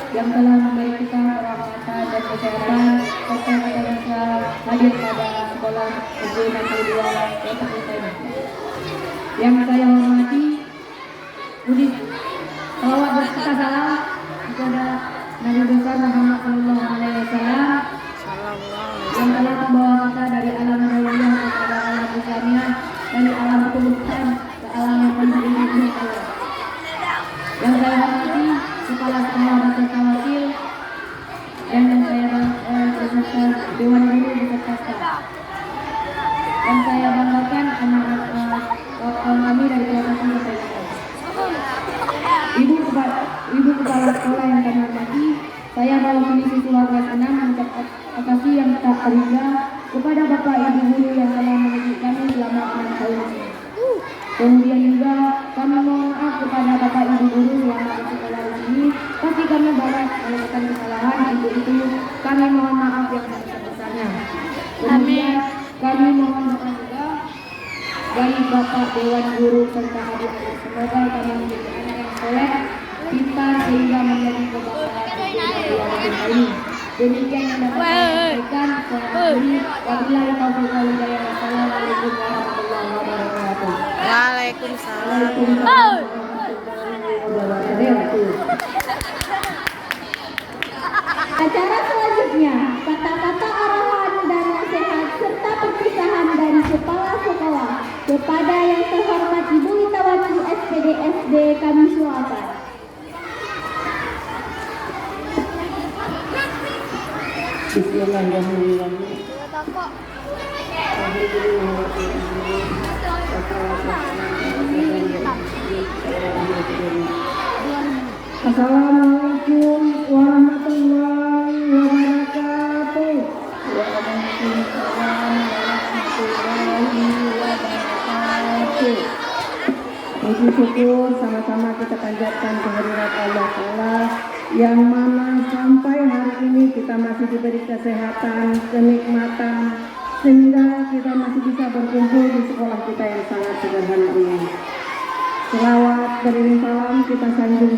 yang telah memberi kita kerahmatan dan kesehatan serta kita bisa hadir pada sekolah SD Negeri 2 Kota Kutai. Yang saya hormati Budi salawat berserta salam kepada Nabi besar Muhammad Sallallahu Alaihi Wasallam yang telah membawa kita dari alam jahiliyah kepada alam Islamiyah, dari alam ketulusan ke alam yang penuh dengan Allah. Yang saya hormati kepala sekolah beserta wakil dan yang saya beserta dewan guru beserta staf. Dan saya banggakan anak-anak kami dari kelas 1 sampai 6. Ibu kepala sekolah yang kami hormati, saya mewakili siswa kelas 6 mengucapkan terima kasih yang tak terhingga kepada Bapak Ibu guru yang telah mendidik kami selama 6 tahun ini. Kemudian juga kami mohon maaf kepada Bapak Ibu guru selama di sekolah ini. Pasti kami banyak melakukan kesalahan, untuk itu kami mohon maaf yang sebesar-besarnya. Kemudian kami mohon doa juga dari Bapak Dewan Guru serta adik-adik. Semoga kami menjadi anak yang soleh, pintar sehingga menjadi kebanggaan ini. Demikian yang dapat saya sampaikan. Wabillahi taufiq wal hidayah. Wassalamualaikum warahmatullahi wabarakatuh. Waalaikumsalam. Acara selanjutnya, kata-kata arahan dan nasihat serta perpisahan dari kepala sekolah kepada yang terhormat Ibu Litawati SPD SD kami silakan. Bismillahirrahmanirrahim. Assalamualaikum warahmatullahi wabarakatuh. Waalaikumsalam warahmatullahi wabarakatuh. Puji syukur sama-sama kita panjatkan kehadirat Allah Ta'ala yang mana sampai hari ini kita masih diberi kesehatan, kenikmatan, sehingga kita masih bisa berkumpul di sekolah kita yang sangat sederhana ini. Selawat beriring salam kita sanjung